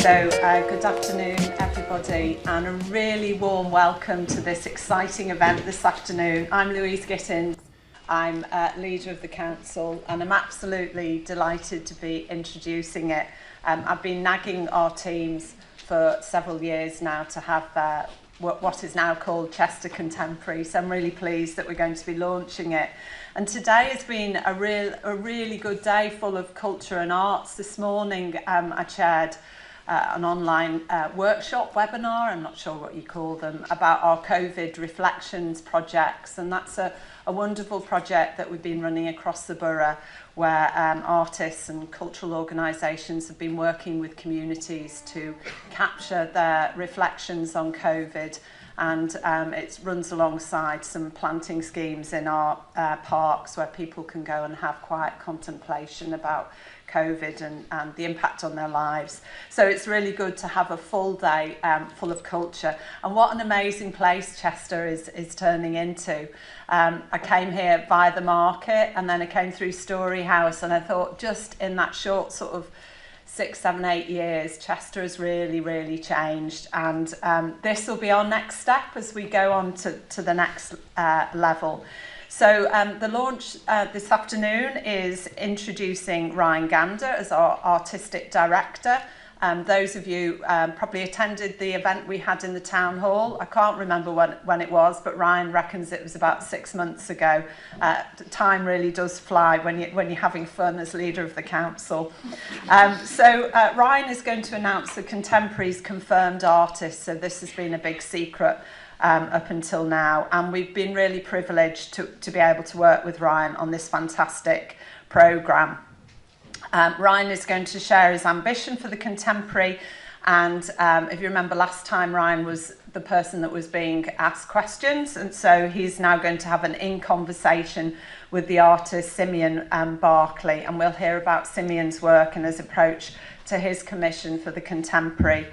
Good afternoon, everybody, and a really warm welcome to this exciting event this afternoon. I'm Louise Gittins. I'm leader of the council, and I'm absolutely delighted to be introducing it. I've been nagging our teams for several years now to have what is now called Chester Contemporary, so I'm really pleased that we're going to be launching it. And today has been a really good day full of culture and arts. This morning I chaired an online workshop, webinar, I'm not sure what you call them, about our COVID reflections projects, and that's a wonderful project that we've been running across the borough where artists and cultural organisations have been working with communities to capture their reflections on COVID, and it runs alongside some planting schemes in our parks where people can go and have quiet contemplation about COVID and the impact on their lives. So it's really good to have a full day full of culture. And what an amazing place Chester is turning into. I came here via the market, and then I came through Story House, and I thought just in that short sort of 6, 7, 8 years, Chester has really changed. And this will be our next step as we go on to the next level. So the launch this afternoon is introducing Ryan Gander as our artistic director. Those of you probably attended the event we had in the town hall. I can't remember when it was, but Ryan reckons it was about 6 months ago. Time really does fly when you're having fun as leader of the council. So Ryan is going to announce the Contemporary's confirmed artists. So this has been a big secret up until now, and we've been really privileged to be able to work with Ryan on this fantastic programme. Ryan is going to share his ambition for the Contemporary, and if you remember last time, Ryan was the person that was being asked questions, and so he's now going to have an in-conversation with the artist Simeon Barclay, and we'll hear about Simeon's work and his approach to his commission for the Contemporary.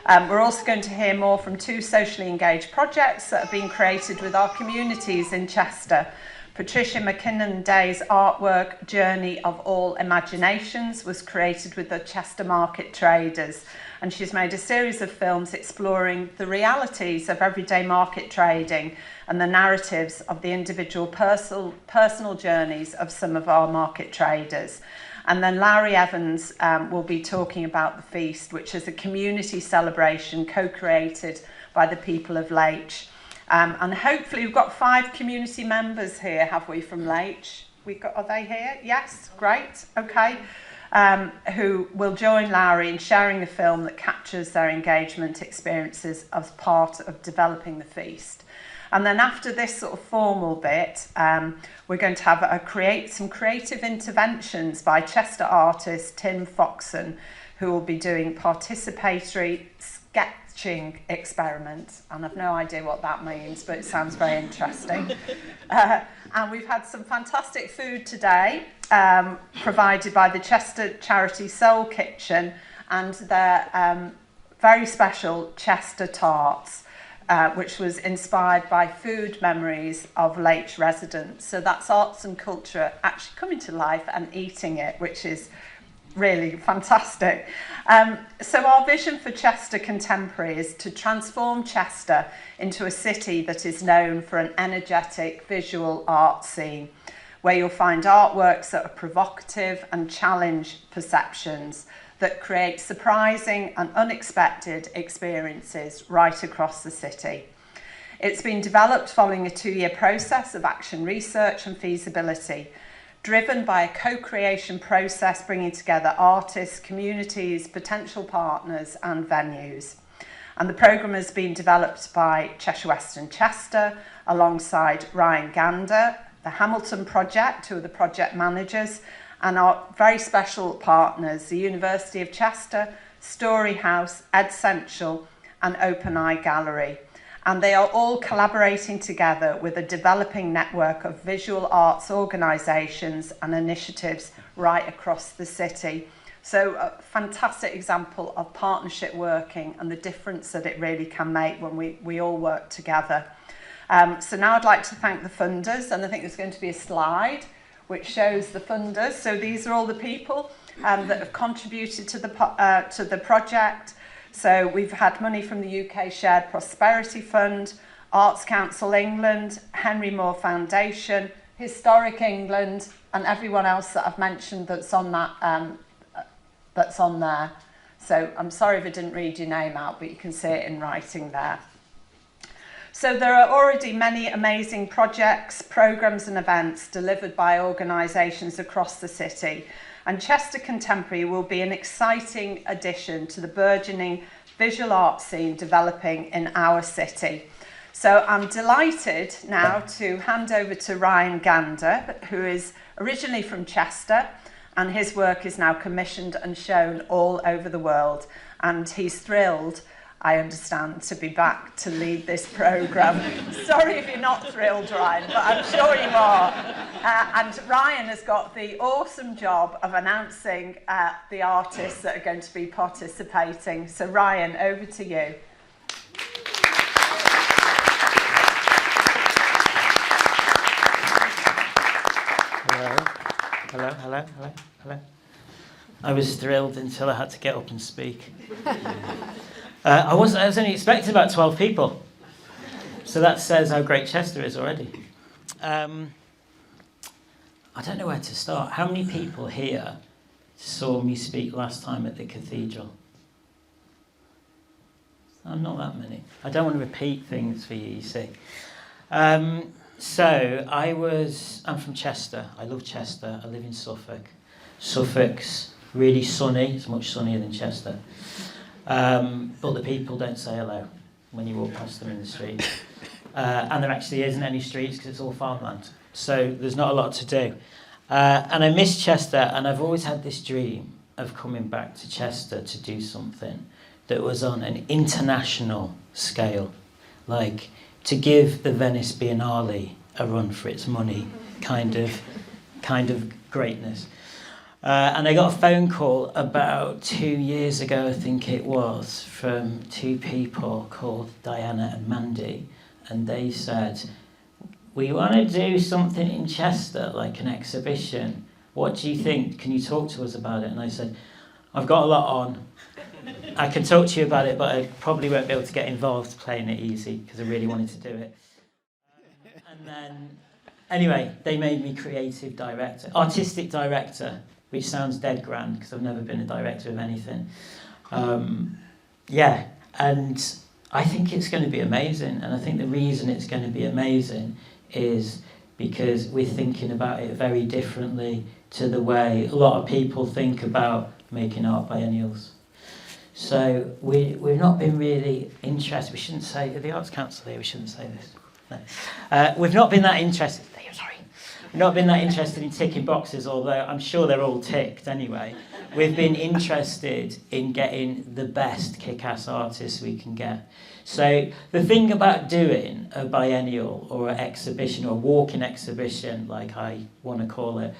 We're also going to hear more from 2 socially engaged projects that have been created with our communities in Chester. Patricia McKinnon-Day's artwork, Journey of All Imaginations, was created with the Chester market traders, and she's made a series of films exploring the realities of everyday market trading and the narratives of the individual personal journeys of some of our market traders. And then Larry Evans will be talking about the feast, which is a community celebration co-created by the people of Leitch. And hopefully we've got 5 community members here, have we, from Leitch? Are they here? Yes, great, okay. Who will join Larry in sharing the film that captures their engagement experiences as part of developing the feast. And then after this sort of formal bit, we're going to have some creative interventions by Chester artist Tim Foxon, who will be doing participatory sketching experiments. And I've no idea what that means, but it sounds very interesting. And we've had some fantastic food today, provided by the Chester Charity Soul Kitchen and their very special Chester tarts. Which was inspired by food memories of Leitch residents. So that's arts and culture actually coming to life and eating it, which is really fantastic. So our vision for Chester Contemporary is to transform Chester into a city that is known for an energetic visual art scene, where you'll find artworks that are provocative and challenge perceptions, that create surprising and unexpected experiences right across the city. It's been developed following a 2-year process of action research and feasibility, driven by a co-creation process bringing together artists, communities, potential partners and venues. And the programme has been developed by Cheshire West and Chester alongside Ryan Gander, the Hamilton Project, who are the project managers, and our very special partners, the University of Chester, Story House, Essential and Open Eye Gallery. And they are all collaborating together with a developing network of visual arts organisations and initiatives right across the city. So a fantastic example of partnership working and the difference that it really can make when we all work together. So now I'd like to thank the funders, and I think there's going to be a slide which shows the funders. So these are all the people that have contributed to the project. So we've had money from the UK Shared Prosperity Fund, Arts Council England, Henry Moore Foundation, Historic England, and everyone else that I've mentioned that's on that that's on there. So I'm sorry if I didn't read your name out, but you can see it in writing there. So there are already many amazing projects, programmes and events delivered by organisations across the city, and Chester Contemporary will be an exciting addition to the burgeoning visual art scene developing in our city. So I'm delighted now to hand over to Ryan Gander, who is originally from Chester, and his work is now commissioned and shown all over the world. And he's thrilled, I understand, to be back to lead this programme. Sorry if you're not thrilled, Ryan, but I'm sure you are. And Ryan has got the awesome job of announcing the artists that are going to be participating. So Ryan, over to you. Hello. I was thrilled until I had to get up and speak. I was only expecting about 12 people. So that says how great Chester is already. I don't know where to start. How many people here saw me speak last time at the cathedral? Not that many. I don't want to repeat things for you, you see. So I'm from Chester. I love Chester. I live in Suffolk. Suffolk's really sunny. It's much sunnier than Chester. But the people don't say hello when you walk past them in the street. And there actually isn't any streets because it's all farmland. So there's not a lot to do. And I miss Chester, and I've always had this dream of coming back to Chester to do something that was on an international scale, like to give the Venice Biennale a run for its money, kind of greatness. And I got a phone call about 2 years ago, I think it was, from two people called Diana and Mandy, and they said, we want to do something in Chester, like an exhibition. What do you think? Can you talk to us about it? And I said, I've got a lot on. I can talk to you about it, but I probably won't be able to get involved playing it easy because I really wanted to do it. And then, anyway, they made me creative director, artistic director, which sounds dead grand because I've never been a director of anything. And I think it's going to be amazing. And I think the reason it's going to be amazing is because we're thinking about it very differently to the way a lot of people think about making art biennials. So we've not been really interested. We shouldn't say, the Arts Council here, we shouldn't say this. No. We've not been that interested. We've not been that interested in ticking boxes, although I'm sure they're all ticked anyway. We've been interested in getting the best kick-ass artists we can get. So the thing about doing a biennial or an exhibition or a walking exhibition, like I want to call it,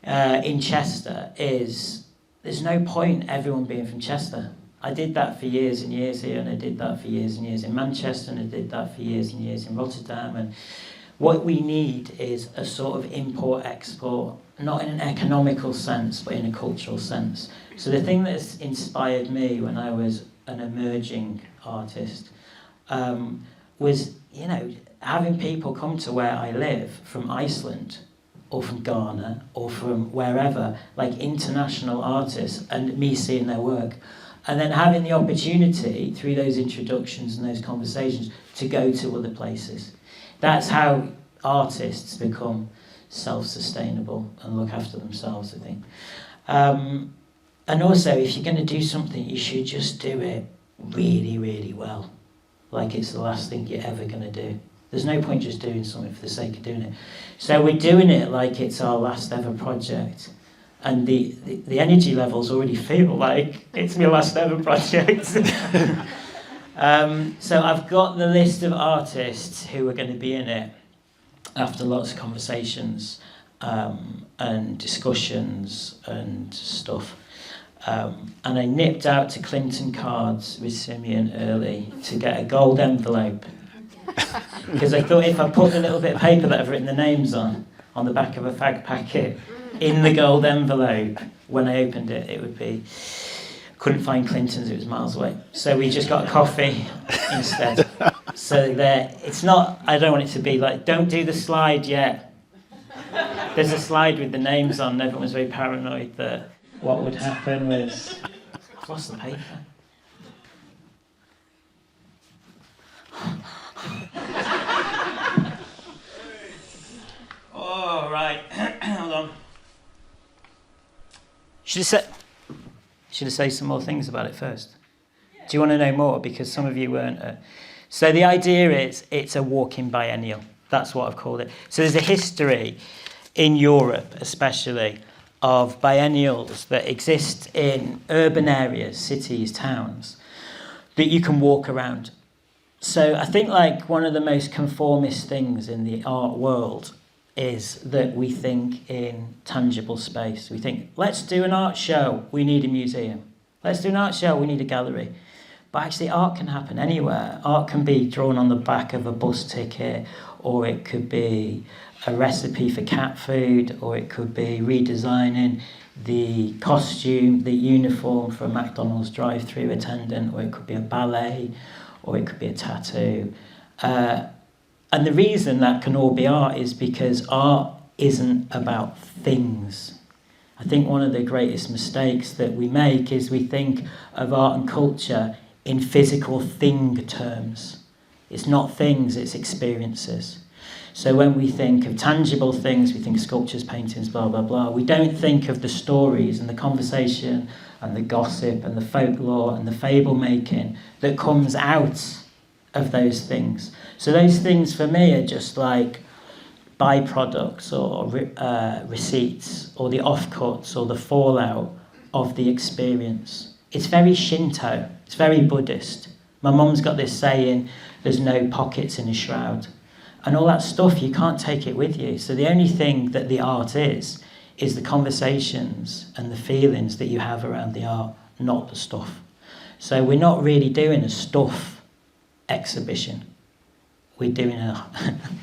in Chester is there's no point everyone being from Chester. I did that for years and years here, and I did that for years and years in Manchester, and I did that for years and years in Rotterdam. And what we need is a sort of import-export, not in an economical sense, but in a cultural sense. So the thing that's inspired me when I was an emerging artist was, having people come to where I live from Iceland or from Ghana or from wherever, like international artists, and me seeing their work. And then having the opportunity, through those introductions and those conversations, to go to other places. That's how artists become self-sustainable and look after themselves, I think. And also, if you're going to do something, you should just do it really, really well. Like it's the last thing you're ever going to do. There's no point just doing something for the sake of doing it. So we're doing it like it's our last ever project. And the energy levels already feel like it's my last ever project. So I've got the list of artists who are going to be in it after lots of conversations and discussions and stuff. And I nipped out to Clinton Cards with Simeon early to get a gold envelope. Because I thought if I put the little bit of paper that I've written the names on the back of a fag packet, in the gold envelope, when I opened it, it would be Couldn't find Clinton's, it was miles away. So we just got a coffee instead. So there, it's not, I don't want it to be like, don't do the slide yet. There's a slide with the names on, and everyone was very paranoid that what would happen was, I've lost the paper. Oh, right, hold on. Should I say some more things about it first? Do you want to know more? Because some of you weren't. So the idea is it's a walking biennial. That's what I've called it. So there's a history in Europe, especially, of biennials that exist in urban areas, cities, towns, that you can walk around. So I think like one of the most conformist things in the art world is that we think in tangible space. We think, let's do an art show, we need a museum. Let's do an art show, we need a gallery. But actually art can happen anywhere. Art can be drawn on the back of a bus ticket, or it could be a recipe for cat food, or it could be redesigning the costume, the uniform for a McDonald's drive-through attendant, or it could be a ballet, or it could be a tattoo. And the reason that can all be art is because art isn't about things. I think one of the greatest mistakes that we make is we think of art and culture in physical thing terms. It's not things, it's experiences. So when we think of tangible things, we think sculptures, paintings, blah, blah, blah. We don't think of the stories and the conversation and the gossip and the folklore and the fable making that comes out of those things. So those things for me are just like byproducts or receipts or the offcuts or the fallout of the experience. It's very Shinto, it's very Buddhist. My mum's got this saying, there's no pockets in a shroud. And all that stuff, you can't take it with you. So the only thing that the art is the conversations and the feelings that you have around the art, not the stuff. So we're not really doing a stuff exhibition. We're doing a...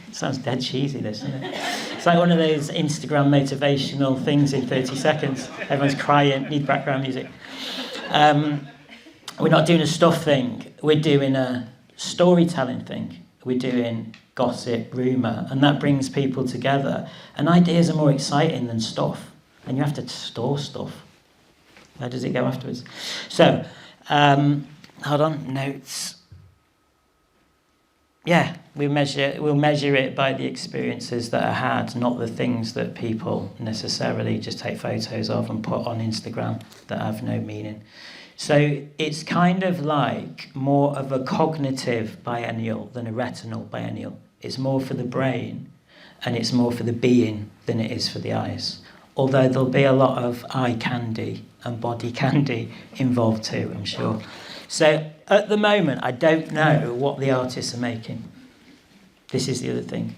It sounds dead cheesy, this, isn't it? It's like one of those Instagram motivational things in 30 seconds. Everyone's crying, need background music. We're not doing a stuff thing. We're doing a storytelling thing. We're doing gossip, rumour, and that brings people together. And ideas are more exciting than stuff. And you have to store stuff. Where does it go afterwards? So, hold on, notes. Yeah, we'll measure it by the experiences that are had, not the things that people necessarily just take photos of and put on Instagram that have no meaning. So it's kind of like more of a cognitive biennial than a retinal biennial. It's more for the brain and it's more for the being than it is for the eyes. Although there'll be a lot of eye candy and body candy involved too, I'm sure. So at the moment, I don't know what the artists are making. This is the other thing.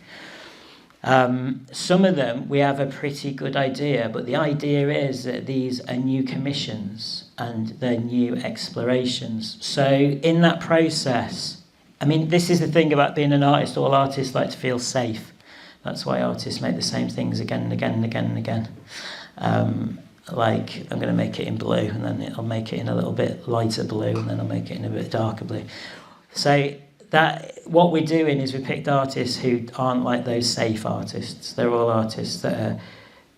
Some of them, we have a pretty good idea, but the idea is that these are new commissions and they're new explorations. So in that process, I mean, this is the thing about being an artist. All artists like to feel safe. That's why artists make the same things again and again and again and again. Like, I'm going to make it in blue, and then I'll make it in a little bit lighter blue, and then I'll make it in a bit darker blue. So that what we're doing is we picked artists who aren't like those safe artists. They're all artists that are,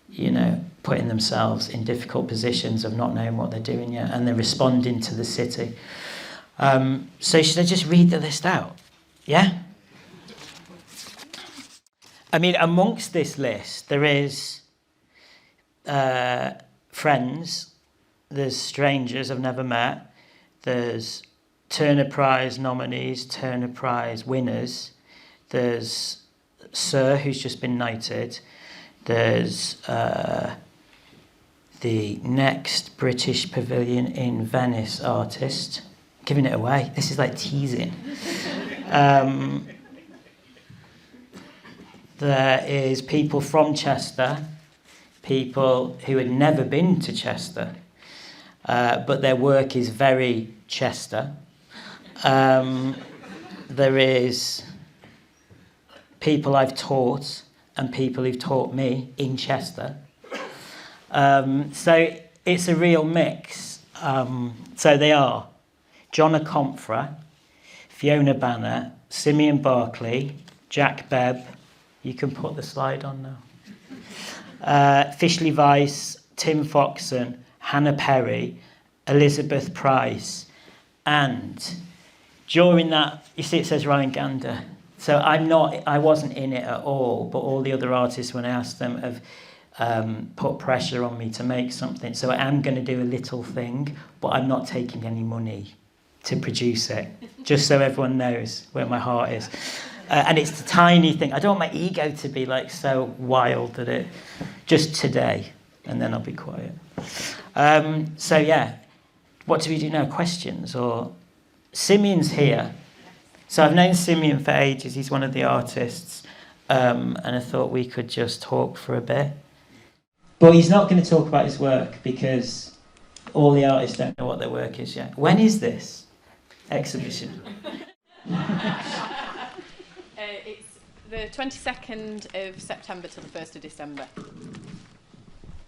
you know, putting themselves in difficult positions of not knowing what they're doing yet, and they're responding to the city. So should I just read the list out? Yeah? I mean, amongst this list, there is friends, there's strangers I've never met, there's Turner Prize nominees, Turner Prize winners, there's Sir, who's just been knighted, there's the next British Pavilion in Venice artist. Giving it away, this is like teasing. There is people from Chester, people who had never been to Chester, but their work is very Chester. There is people I've taught and people who've taught me in Chester. So it's a real mix. So they are John Comfra, Fiona Banner, Simeon Barclay, Jack Bebb. You can put the slide on now. Fishley Weiss, Tim Foxon, Hannah Perry, Elizabeth Price, and during that, you see it says Ryan Gander. So I wasn't in it at all, but all the other artists, when I asked them, have put pressure on me to make something. So I am going to do a little thing, but I'm not taking any money to produce it, just so everyone knows where my heart is. And it's a tiny thing. I don't want my ego to be like so wild that it, just today, and then I'll be quiet. So yeah, what do we do now? Questions? Or Simeon's here. So I've known Simeon for ages. He's one of the artists, and I thought we could just talk for a bit. But he's not going to talk about his work because all the artists don't know what their work is yet. When is this exhibition? It's the 22nd of September to the 1st of December.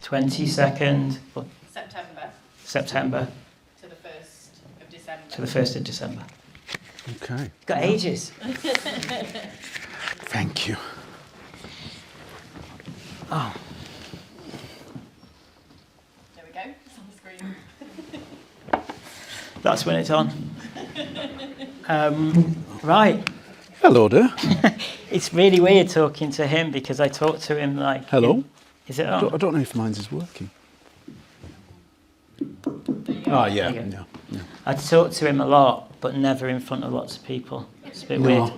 22nd September September to the 1st of December. to the 1st of December. Okay. Got ages. Thank you. Oh, There we go. It's on the screen. that's when it's on. Right. Hello there. It's really weird talking to him because I talk to him like... Hello. Is it I on? don't know if mine's is working. Ah, yeah. There you go. Yeah. I talk to him a lot, but never in front of lots of people. It's a bit weird. No.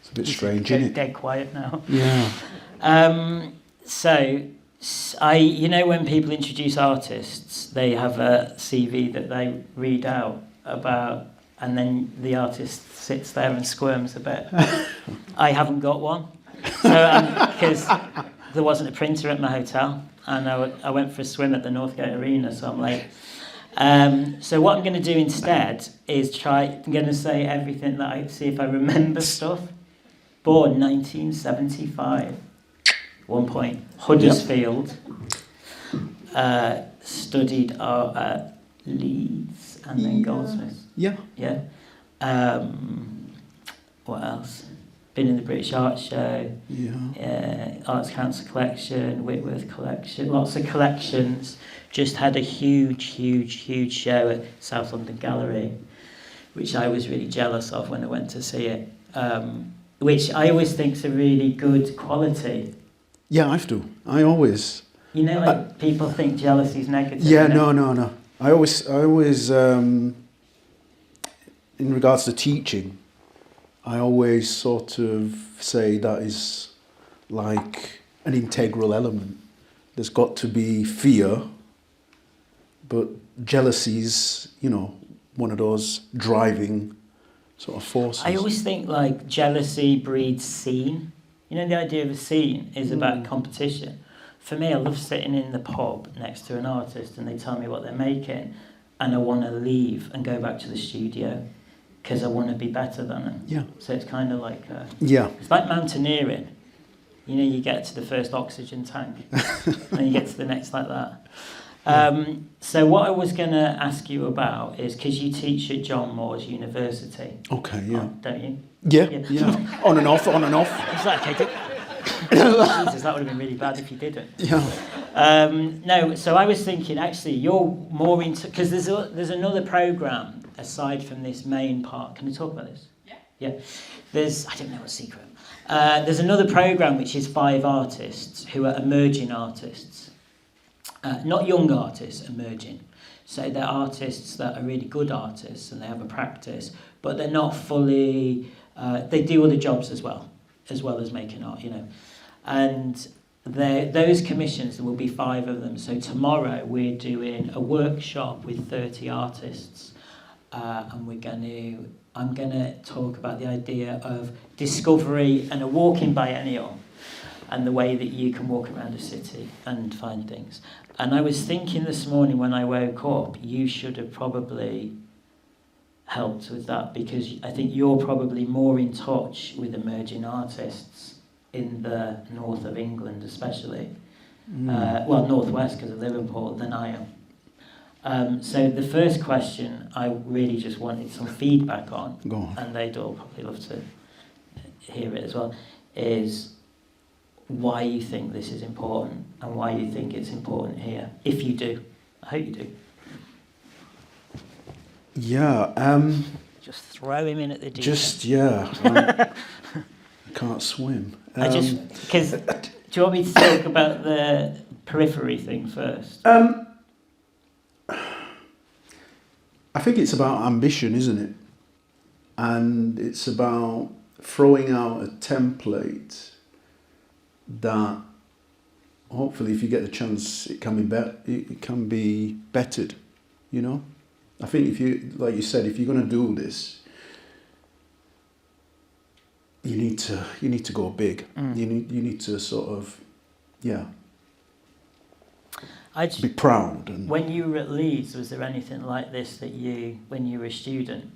It's a bit strange, Dead, isn't it? dead quiet now. Yeah. So, you know, when people introduce artists, they have a CV that they read out about, and then the artist sits there and squirms a bit. I haven't got one, so because there wasn't a printer at my hotel, and I went for a swim at the Northgate Arena, so I'm late. So what I'm going to do instead is I'm going to say everything that I see if I remember stuff. Born 1975. 1 point. Huddersfield. Studied art at Leeds and then Goldsmiths. Yeah. Yeah. What else? Been in the British Art Show. Yeah. Arts Council collection, Whitworth collection, lots of collections. Just had a huge show at South London Gallery, which I was really jealous of when I went to see it. Which I always think is a really good quality. Yeah, I do. I always. You know, like people think jealousy is negative. Yeah, you know? no. I always, in regards to teaching, I always sort of say that is like an integral element. There's got to be fear, but jealousy is, one of those driving sort of forces. I always think like jealousy breeds scene. You know, the idea of a scene is about competition. For me, I love sitting in the pub next to an artist and they tell me what they're making, and I want to leave and go back to the studio because I want to be better than them. Yeah. So it's kind of like Yeah. it's like mountaineering. You know, you get to the first oxygen tank and you get to the next like that. So what I was going to ask you about is, because you teach at John Moores University. Okay, yeah. Don't you? Yeah. On and off. Is that okay? Jesus, that would have been really bad if you didn't. Yeah. No, so I was thinking, actually, you're more into... Because there's another programme aside from this main part. Can we talk about this? Yeah. I don't know what's secret. There's another programme which is 5 artists who are emerging artists. Not young artists, emerging. So they're artists that are really good artists and they have a practice, but they're not fully... they do other jobs as well as making art, And those commissions, there will be 5 of them. So tomorrow we're doing a workshop with 30 artists, and I'm going to talk about the idea of discovery and a walking biennial, and the way that you can walk around a city and find things. And I was thinking this morning when I woke up, you should have probably helped with that, because I think you're probably more in touch with emerging artists in the north of England especially, well, northwest because of Liverpool, than I So the first question I really just wanted some feedback on, Go on. and they'd all probably love to hear it as well, is why you think this is important and why you think it's important here, if you do. I hope you do. Yeah. Just throw him in at the deep I can't swim. Because do you want me to talk about the periphery thing first? I think it's about ambition, isn't it? And it's about throwing out a template that hopefully, if you get the chance, it can be bettered. You know, I think if you, like you said, if you're going to do this, you need to go big. You need to sort of, be proud. And when you were at Leeds, was there anything like this that you, when you were a student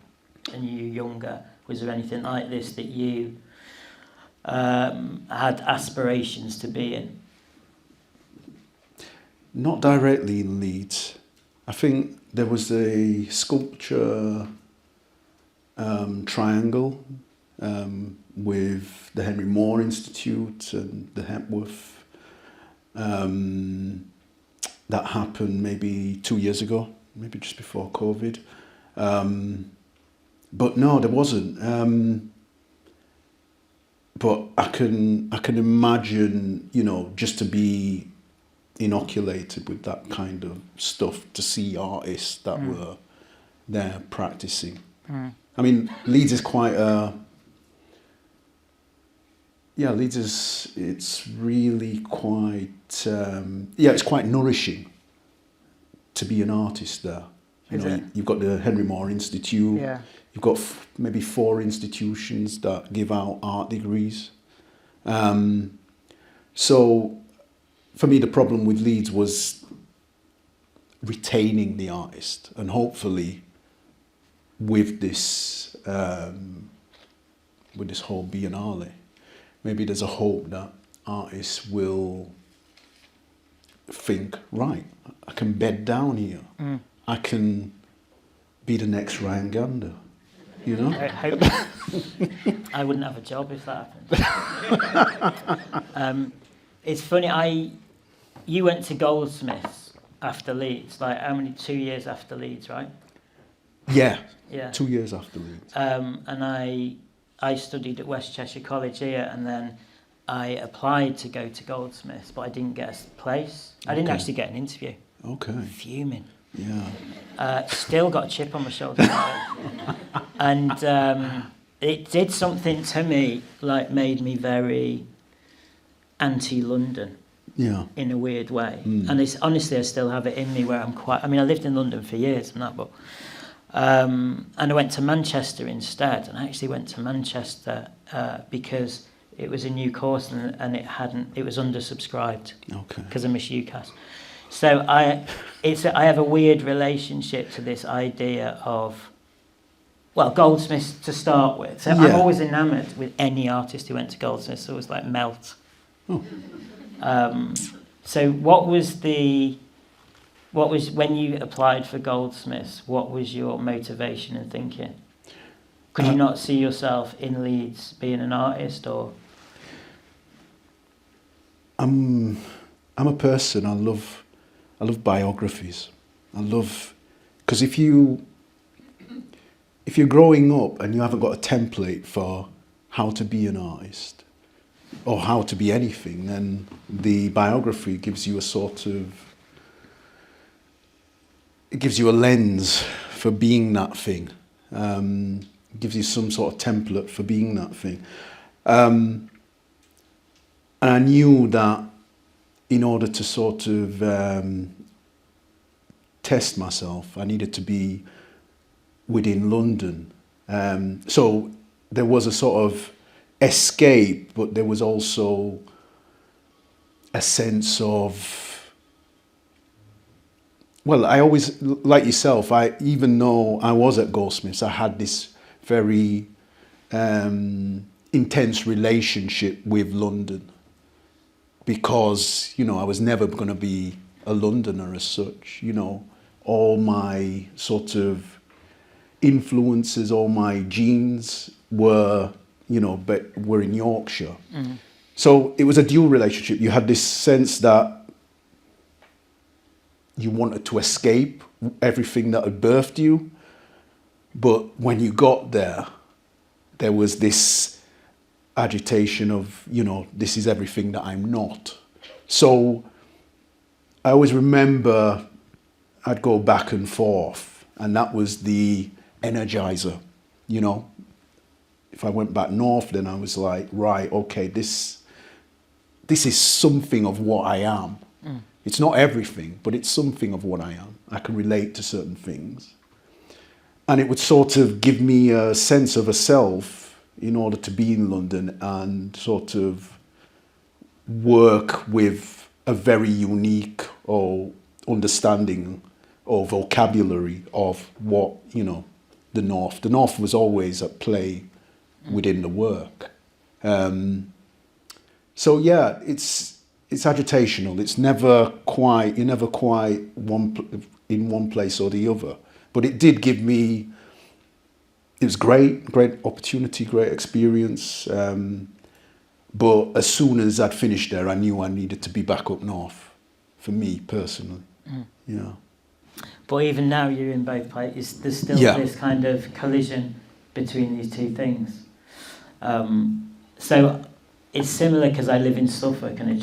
and you were younger, was there anything like this that you had aspirations to be in? Not directly in Leeds. I think there was a sculpture triangle with the Henry Moore Institute and the Hepworth. That happened maybe 2 years ago, maybe just before COVID. But no, there wasn't. But I can imagine, just to be inoculated with that kind of stuff, to see artists that were there practicing. I mean, Leeds is quite it's really quite, it's quite nourishing to be an artist there. You've got the Henry Moore Institute. Yeah. You've got maybe 4 institutions that give out art degrees. So for me, the problem with Leeds was retaining the artist, and hopefully with this whole Biennale, maybe there's a hope that artists will think, right, I can bed down here. I can be the next Ryan Gander, I hope I wouldn't have a job if that happened. It's funny, you went to Goldsmiths after Leeds, like how many, 2 years after Leeds, right? Yeah. Yeah. 2 years after Leeds. And I studied at West Cheshire College here, and then I applied to go to Goldsmiths, but I didn't get a place. I didn't actually get an interview. Okay. Fuming. Yeah. Still got a chip on my shoulder. And it did something to me, like made me very anti-London. Yeah. In a weird way. And it's honestly, I still have it in me where I lived in London for years and that, but and I went to Manchester instead, and I actually went to Manchester because it was a new course and it was undersubscribed. Okay. Because I miss UCAS. So I have a weird relationship to this idea of, well, Goldsmiths to start with. So I'm always enamoured with any artist who went to Goldsmiths. So it was like melt. Oh. So what was when you applied for Goldsmiths, what was your motivation and thinking? Could you not see yourself in Leeds being an artist, or? I'm a person, I love biographies. Because if you're growing up and you haven't got a template for how to be an artist or how to be anything, then the biography gives you it gives you a lens for being that thing. Gives you some sort of template for being that thing. And I knew that in order to sort of test myself, I needed to be within London. So there was a sort of escape, but there was also a sense of, well, I always, like yourself, even though I was at Goldsmiths, I had this very intense relationship with London, because, I was never going to be a Londoner as such, all my sort of influences, all my genes were, were in Yorkshire. So it was a dual relationship. You had this sense that you wanted to escape everything that had birthed you, but when you got there, there was this agitation of, this is everything that I'm not. So I always remember I'd go back and forth, and that was the energizer, If I went back north, then I was like, right, okay, this is something of what I am. It's not everything, but it's something of what I am. I can relate to certain things. And it would sort of give me a sense of a self in order to be in London and sort of work with a very unique or understanding or vocabulary of what, the North. The North was always at play within the work. So yeah, it's agitational. It's never quite, you're never quite in one place or the other. But it did give me, it was great opportunity, great experience. But as soon as I'd finished there, I knew I needed to be back up north, for me personally. Yeah. But even now you're in both places, there's still this kind of collision between these two things. So it's similar because I live in Suffolk, and I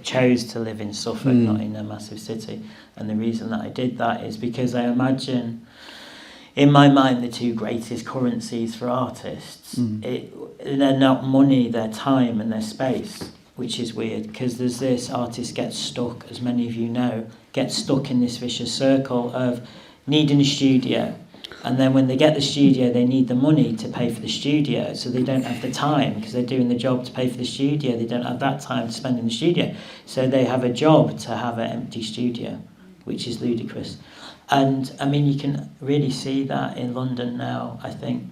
chose to live in Suffolk, not in a massive city. And the reason that I did that is because I imagine, in my mind, the two greatest currencies for artists, they're not money, they're time and their space, which is weird because there's this artist gets stuck, as many of you know, gets stuck in this vicious circle of needing a studio. And then when they get the studio, they need the money to pay for the studio. So they don't have the time because they're doing the job to pay for the studio. They don't have that time to spend in the studio. So they have a job to have an empty studio, which is ludicrous. And I mean, you can really see that in London now, I think.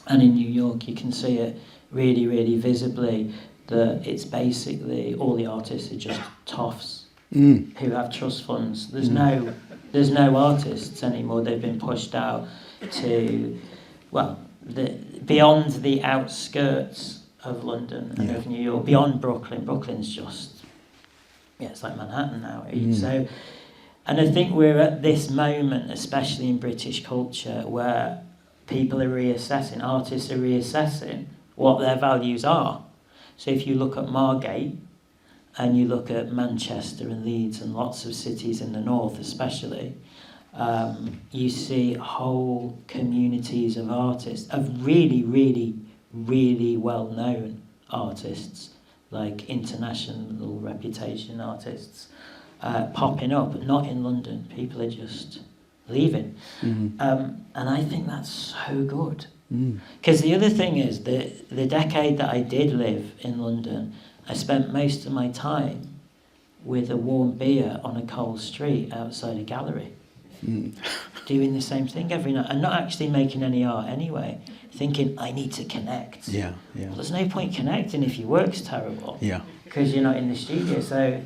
And in New York, you can see it really, really visibly, that it's basically all the artists are just toffs who have trust funds. There's no artists anymore. They've been pushed out to, beyond the outskirts of London and of New York, beyond Brooklyn. Brooklyn's just, it's like Manhattan now. So, and I think we're at this moment, especially in British culture, where people are reassessing, artists are reassessing what their values are. So if you look at Margate, and you look at Manchester and Leeds and lots of cities in the north especially, you see whole communities of artists, of really, really, really well-known artists, like international reputation artists, popping up, not in London. People are just leaving. And I think that's so good. Because the other thing is, the decade that I did live in London, I spent most of my time with a warm beer on a cold street outside a gallery, doing the same thing every night, and not actually making any art anyway, thinking, I need to connect. Well, there's no point connecting if your work's terrible, because you're not in the studio. So,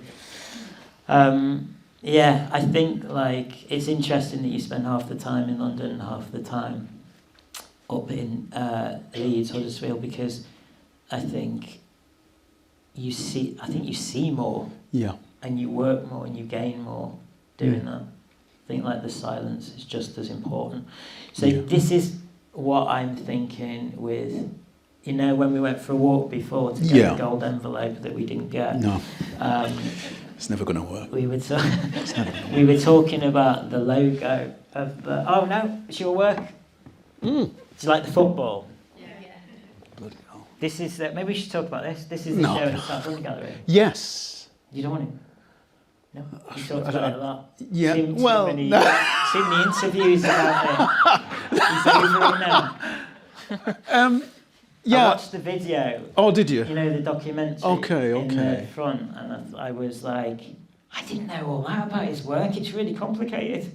I think it's interesting that you spend half the time in London and half the time up in Leeds, Huddersfield, because I think you see more, and you work more and you gain more doing that. I think the silence is just as important. So this is what I'm thinking with, when we went for a walk before to get the gold envelope that we didn't get. No, it's never going to work. We were talking about the logo of the. Oh no, it's your work. Do you like the football? Bloody hell. This is maybe we should talk about this. This is the show at the South London Gallery. Yes. You don't want it? No, you talked about it a lot. Yeah. Seen the interviews about it. He's over it now. I watched the video. Oh, did you? The documentary. Okay. In the front, and I was like, I didn't know all that about his work. It's really complicated.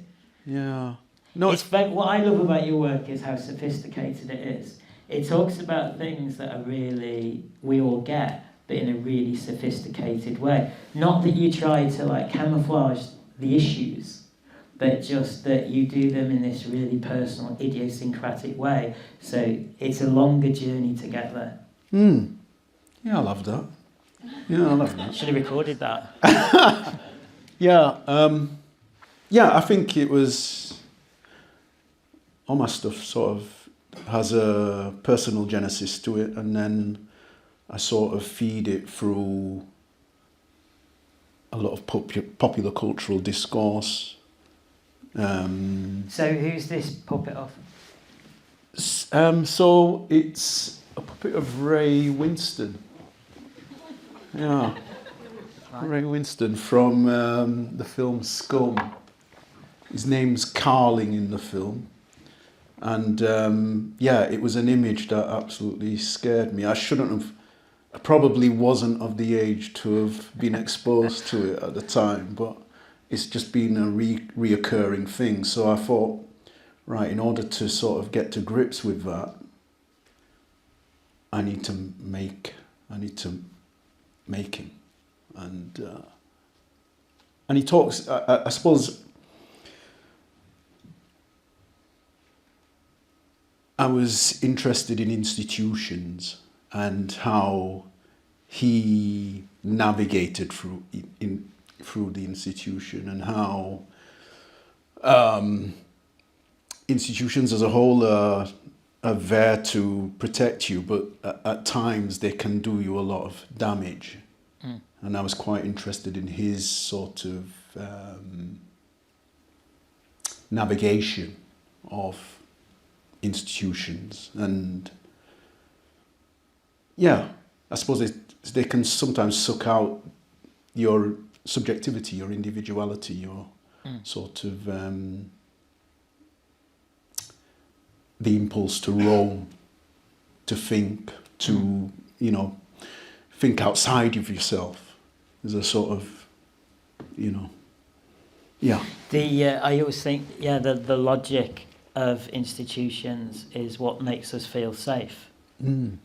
Yeah. No, what I love about your work is how sophisticated it is. It talks about things that are really, we all get, but in a really sophisticated way. Not that you try to camouflage the issues, but just that you do them in this really personal, idiosyncratic way. So it's a longer journey to get there. Yeah, I love that. Yeah, I love that. Should have recorded that. Yeah, I think it was... all my stuff sort of has a personal genesis to it, and then I sort of feed it through a lot of popular cultural discourse. So who's this puppet of? So it's a puppet of Ray Winston. Yeah, Right. Ray Winston from the film Scum. His name's Carling in the film. And it was an image that absolutely scared me. I probably wasn't of the age to have been exposed to it at the time, but it's just been a reoccurring thing. So I thought, right, in order to sort of get to grips with that, I need to make him. And he talks, I suppose, I was interested in institutions and how he navigated through the institution, and how institutions as a whole are there to protect you, but at times they can do you a lot of damage. And I was quite interested in his sort of navigation of institutions. And I suppose they can sometimes suck out your subjectivity, your individuality, your sort of the impulse to roam, to think, to think outside of yourself. There's a sort of I always think the logic of institutions is what makes us feel safe. And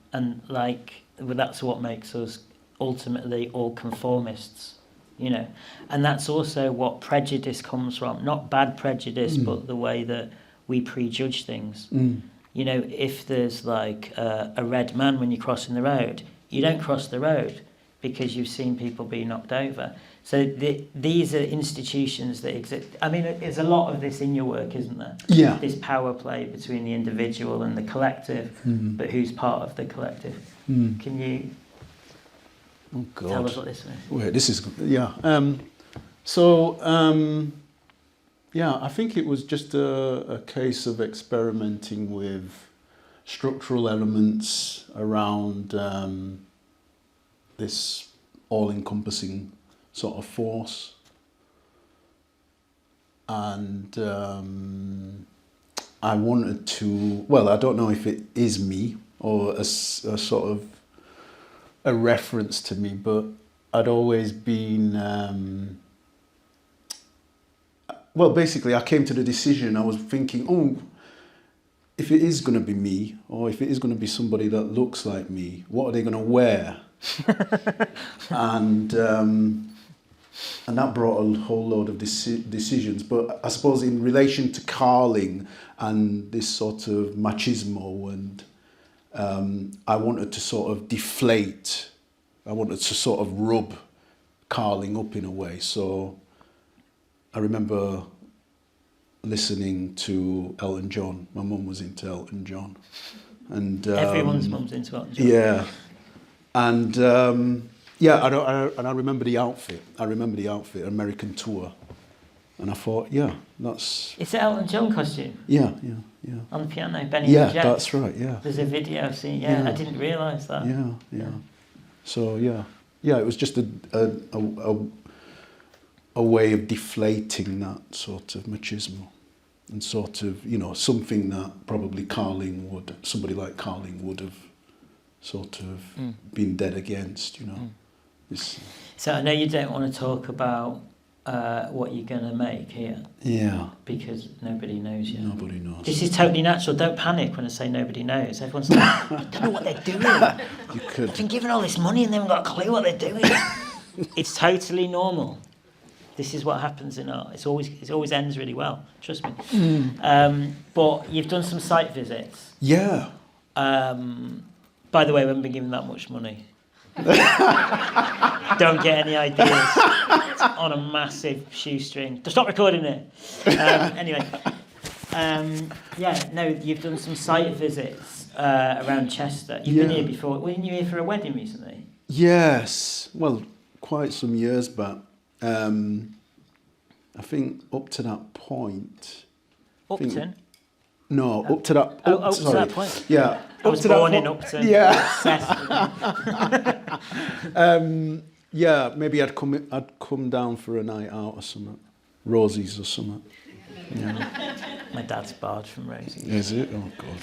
that's what makes us ultimately all conformists, and that's also what prejudice comes from. Not bad prejudice, but the way that we prejudge things. If there's a red man when you're crossing the road, you don't cross the road because you've seen people be knocked over. So these are institutions that exist. I mean, there's a lot of this in your work, isn't there? Yeah. This power play between the individual and the collective, but who's part of the collective? Can you tell us what this is? Wait, this is I think it was just a case of experimenting with structural elements around this all-encompassing sort of force, and I wanted to, I don't know if it is me or a sort of a reference to me, but I'd always been basically I came to the decision, I was thinking, if it is going to be me, or if it is going to be somebody that looks like me, what are they going to wear? And that brought a whole load of decisions. But I suppose in relation to Carling and this sort of machismo, and I wanted to sort of deflate, I wanted to sort of rub Carling up in a way. So I remember listening to Elton John. My mum was into Elton John. And Everyone's mum's into Elton John. Yeah. And I remember the outfit. American Tour. And I thought, that's... It's an Elton John costume? Yeah. On the piano, Benny Yeah, and Jet. that's right, yeah. There's a video I've seen, I didn't realise that. Yeah. So, it was just a way of deflating that sort of machismo, and sort of, something that probably somebody like Carling would have sort of been dead against, This, So I know you don't want to talk about what you're going to make here. Yeah. Because nobody knows yet. Nobody knows. This is totally natural. Don't panic when I say nobody knows. Everyone's like, I don't know what they're doing. You could. I've been given all this money and they haven't got a clue what they're doing. It's totally normal. This is what happens in art. It always ends really well. Trust me. But you've done some site visits. Yeah. By the way, we haven't been given that much money. Don't get any ideas. It's on a massive shoestring. Stop recording it. Anyway. You've done some site visits around Chester. You've been here before. Weren't you here for a wedding recently? Yes. Well, quite some years back. I think up to that point. Upton? No, up to that. Up to that point. Yeah. I was born in Upton. Yeah. Obsessed. Maybe I'd come down for a night out or something. Rosie's or something. Yeah. My dad's barred from Rosie's. Is it? Oh God.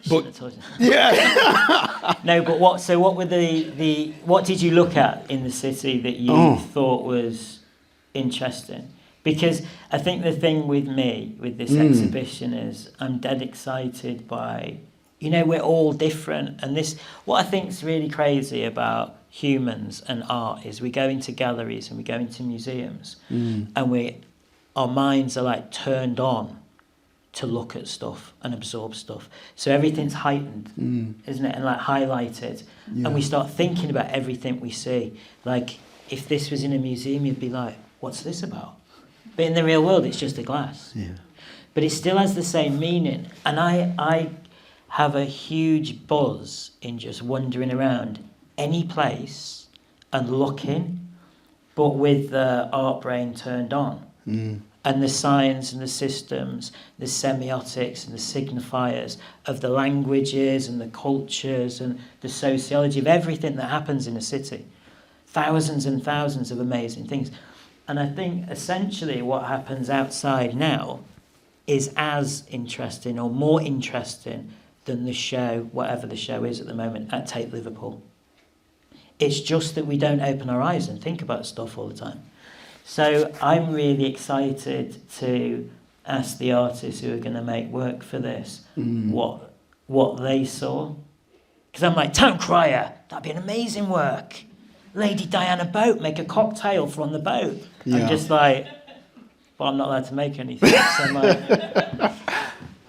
But yeah. No, but what? So what were the? What did you look at in the city that you thought was interesting? Because I think the thing with me with this exhibition is I'm dead excited by, we're all different, and this what I think is really crazy about humans and art is we go into galleries and we go into museums and our minds are like turned on to look at stuff and absorb stuff. So everything's heightened, isn't it? And like highlighted. Yeah. And we start thinking about everything we see. Like if this was in a museum, you'd be like, what's this about? But in the real world, it's just a glass. Yeah. But it still has the same meaning. And I have a huge buzz in just wandering around any place and looking, but with the art brain turned on. And the science and the systems, the semiotics and the signifiers of the languages and the cultures and the sociology of everything that happens in a city. Thousands and thousands of amazing things. And I think essentially what happens outside now is as interesting or more interesting than the show, whatever the show is at the moment, at Tate Liverpool. It's just that we don't open our eyes and think about stuff all the time. So I'm really excited to ask the artists who are going to make work for this what they saw. Because I'm like, Town Crier, that'd be an amazing work. Lady Diana Boat, make a cocktail from the boat. Yeah. I'm just like, well, I'm not allowed to make anything. So I'm like,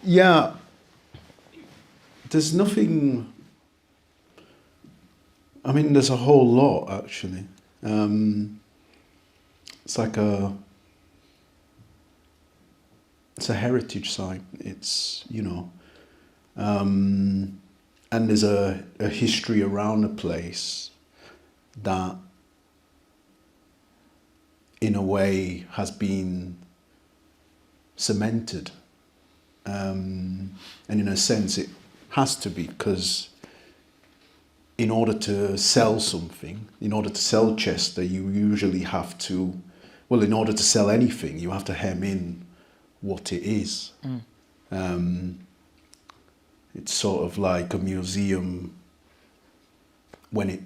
yeah. There's nothing... I mean, there's a whole lot, actually. It's like it's a heritage site. It's, and there's a history around the place that, in a way, has been cemented. And in a sense, it has to be, because in order to sell something, in order to sell Chester, you usually have to, well, in order to sell anything, you have to hem in what it is. It's sort of like a museum, when it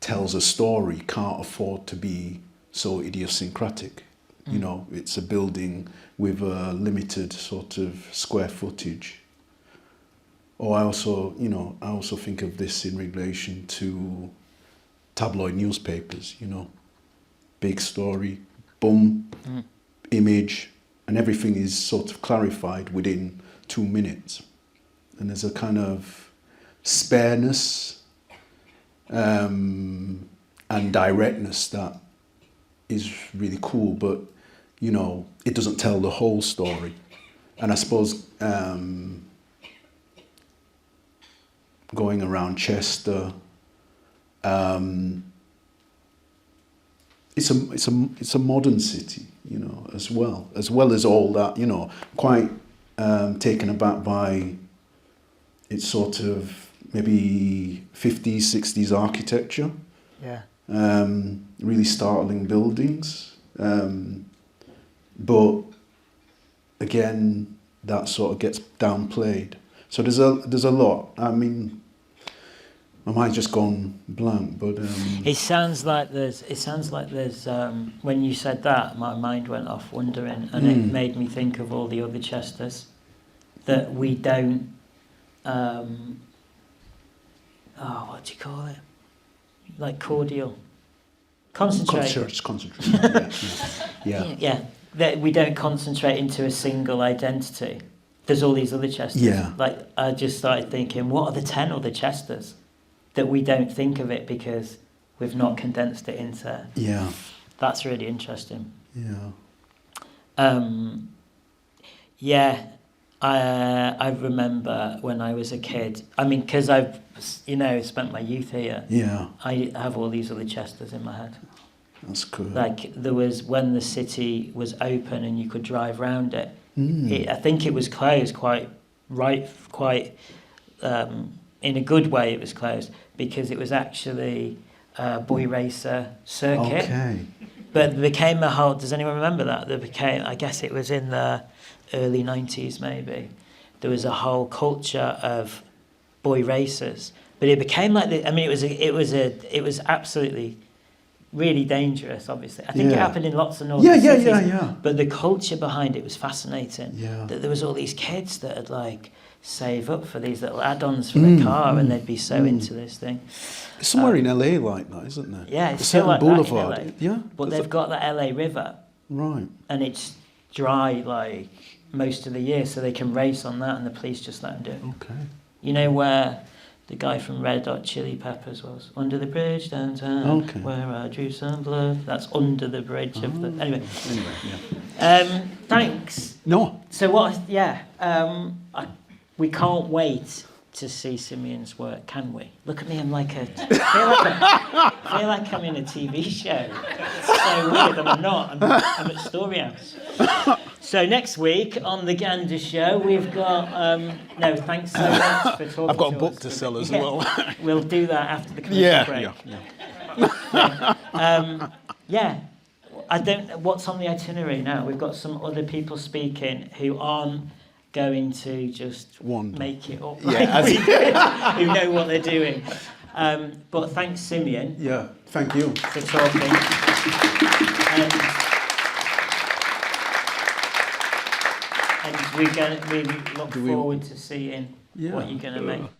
tells a story, can't afford to be so idiosyncratic. It's a building with a limited sort of square footage. Or I also think of this in relation to tabloid newspapers, big story, boom, image, and everything is sort of clarified within 2 minutes. And there's a kind of spareness and directness that is really cool, but, it doesn't tell the whole story. And I suppose going around Chester, it's a modern city, as well as all that, quite taken aback by its sort of maybe 50s, 60s architecture. Yeah. Really startling buildings, but again, that sort of gets downplayed. So there's a lot. I mean, I might have just gone blank, but it sounds like there's when you said that, my mind went off wondering, and it made me think of all the other Chesters that we don't. What do you call it? Like cordial. Concentrate. Concentrate. Yeah. Yeah. That we don't concentrate into a single identity. There's all these other Chesters. Yeah. Like, I just started thinking, what are the 10 other Chesters that we don't think of it because we've not condensed it into... Yeah. That's really interesting. Yeah. Yeah, I remember when I was a kid. I mean, because I've, spent my youth here. Yeah. I have all these other Chesters in my head. That's cool. Like, there was when the city was open and you could drive round it. Mm. I think it was closed in a good way. It was closed because it was actually a boy racer circuit. Okay. But there became a whole... Does anyone remember that? There became... I guess it was in the early 90s, maybe. There was a whole culture of boy racers, but it became like the... I mean, it was absolutely really dangerous. Obviously, I think it happened in lots of northern cities. Yeah. But the culture behind it was fascinating. Yeah. That there was all these kids that had like save up for these little add-ons for their car, and they'd be so into this thing. There's somewhere in LA like that, isn't there? Yeah, it's a still certain like boulevard. that in LA. Yeah. But they've got the LA River, Right. and it's dry like most of the year, so they can race on that, and the police just let them do it. Okay. You know where the guy from Red Hot Chili Peppers was? Under the bridge downtown, Okay. where I drew some blood. That's under the bridge of the... Anyway. Yeah. Thanks. No. So what... Yeah. We can't wait to see Simeon's work, can we? Look at me, I'm like a... I feel like I'm in a TV show. It's so weird, and I'm not. I'm at Storyhouse. So next week on the Gander show, we've got... no, thanks so much for talking I've got to a book us. to sell as Yeah. well. We'll do that after the commercial break. Yeah. I don't know what's on the itinerary now. We've got some other people speaking who aren't going to just Wander. make it up Yeah, like we did, who know what they're doing. But thanks, Simeon, Yeah. Thank you. for talking. And we look forward to seeing what you're going to make.